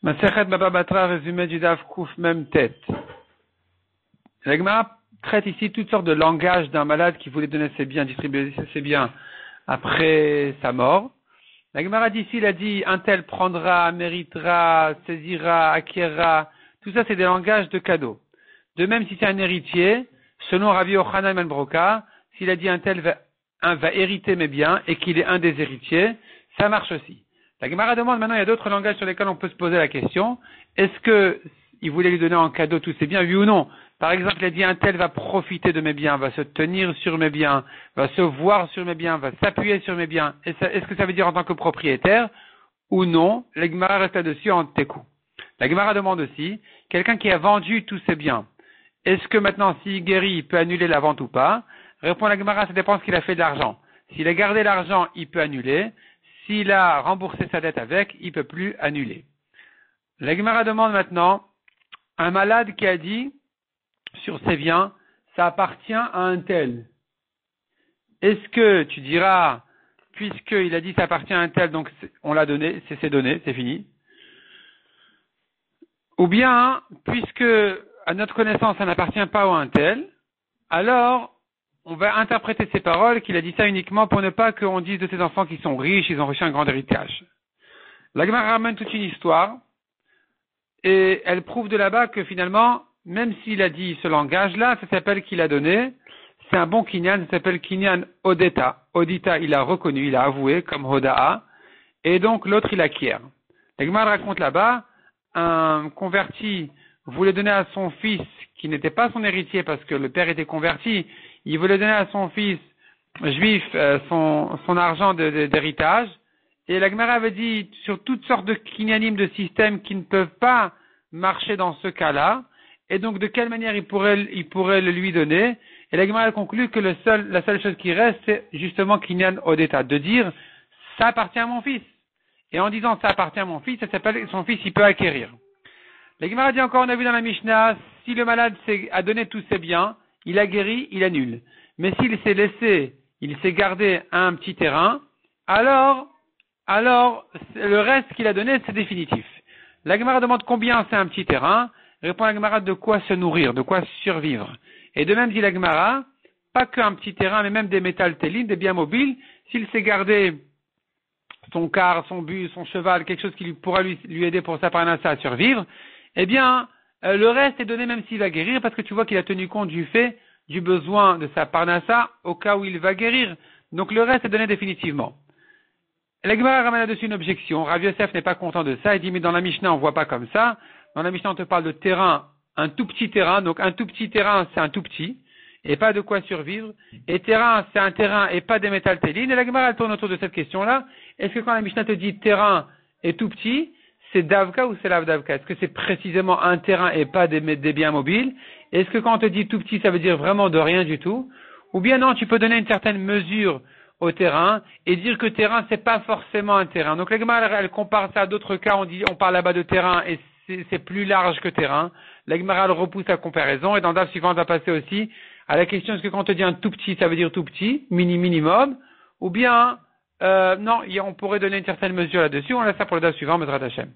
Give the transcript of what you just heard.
Masechet Baba Batra, résumé du Daf Kouf, même tête. La Gemara traite ici toutes sortes de langages d'un malade qui voulait donner ses biens, distribuer ses biens après sa mort. La Gemara d'ici, il a dit, un tel prendra, méritera, saisira, acquérera. Tout ça, c'est des langages de cadeaux. De même, si c'est un héritier, selon Rabbi Yochanan ben Broka, s'il a dit un tel va hériter mes biens et qu'il est un des héritiers, ça marche aussi. La Gemara demande maintenant, il y a d'autres langages sur lesquels on peut se poser la question. Est-ce que il voulait lui donner en cadeau tous ses biens, oui ou non? Par exemple, il a dit un tel va profiter de mes biens, va se tenir sur mes biens, va se voir sur mes biens, va s'appuyer sur mes biens. Est-ce que ça veut dire en tant que propriétaire ou non? La Gemara reste là-dessus en tékou. La Gemara demande aussi, quelqu'un qui a vendu tous ses biens, est-ce que maintenant, s'il guérit, il peut annuler la vente ou pas? Répond la Gemara, ça dépend de ce qu'il a fait de l'argent. S'il a gardé l'argent, il peut annuler. S'il a remboursé sa dette avec, il ne peut plus annuler. La Gemara demande maintenant, un malade qui a dit, sur ses biens, ça appartient à un tel. Est-ce que tu diras, puisqu'il a dit ça appartient à un tel, donc on l'a donné, c'est donné, c'est fini? Ou bien, puisque à notre connaissance ça n'appartient pas à un tel, alors on va interpréter ces paroles qu'il a dit ça uniquement pour ne pas qu'on dise de ses enfants qu'ils sont riches, ils ont reçu un grand héritage. La Gemara ramène toute une histoire et elle prouve de là-bas que finalement, même s'il a dit ce langage-là, ça s'appelle qu'il a donné, c'est un bon kinyan, ça s'appelle kinyan odeta. Odita, il a reconnu, il a avoué comme hoda'a, et donc l'autre il acquiert. La Gemara raconte là-bas, un converti voulait donner à son fils, qui n'était pas son héritier parce que le père était converti, il voulait donner à son fils juif son argent d'héritage, et la Gemara avait dit sur toutes sortes de kinyanim, de systèmes qui ne peuvent pas marcher dans ce cas-là, et donc de quelle manière il pourrait le lui donner, et la Gemara a conclu que la seule chose qui reste, c'est justement kinyan odeta, de dire ça appartient à mon fils. Et en disant ça appartient à mon fils, ça s'appelle son fils il peut acquérir. La Gemara dit encore, on a vu dans la Mishnah, si le malade a donné tous ses biens, il a guéri, il annule. Mais s'il s'est gardé un petit terrain, alors le reste qu'il a donné, c'est définitif. La Gemara demande combien c'est un petit terrain, répond la Gemara de quoi se nourrir, de quoi survivre. Et de même dit la Gemara, pas qu'un petit terrain, mais même des métaltélim, des biens mobiles, s'il s'est gardé son car, son bus, son cheval, quelque chose qui pourra lui aider pour sa parnassa à survivre, eh bien, le reste est donné même s'il va guérir, parce que tu vois qu'il a tenu compte du besoin de sa parnassa au cas où il va guérir. Donc le reste est donné définitivement. La Gemara ramène là-dessus une objection. Rav Yosef n'est pas content de ça. Il dit, mais dans la Mishnah, on voit pas comme ça. Dans la Mishnah, on te parle de terrain, un tout petit terrain. Donc un tout petit terrain, c'est un tout petit, et pas de quoi survivre. Et terrain, c'est un terrain et pas des métaltélines. Et la Gemara, elle tourne autour de cette question-là. Est-ce que quand la Mishnah te dit terrain est tout petit, c'est davka ou c'est lav davka? Est-ce que c'est précisément un terrain et pas des biens mobiles? Est-ce que quand on te dit tout petit, ça veut dire vraiment de rien du tout? Ou bien non, tu peux donner une certaine mesure au terrain et dire que terrain c'est pas forcément un terrain. Donc la Gemara elle compare ça à d'autres cas, on parle là-bas de terrain et c'est plus large que terrain. La Gemara elle repousse la comparaison et dans le DAF suivant on va passer aussi à la question est-ce que quand on te dit un tout petit ça veut dire tout petit, minimum, ou bien non, on pourrait donner une certaine mesure là-dessus, on laisse ça pour le DAF suivant, Bezrat Hashem.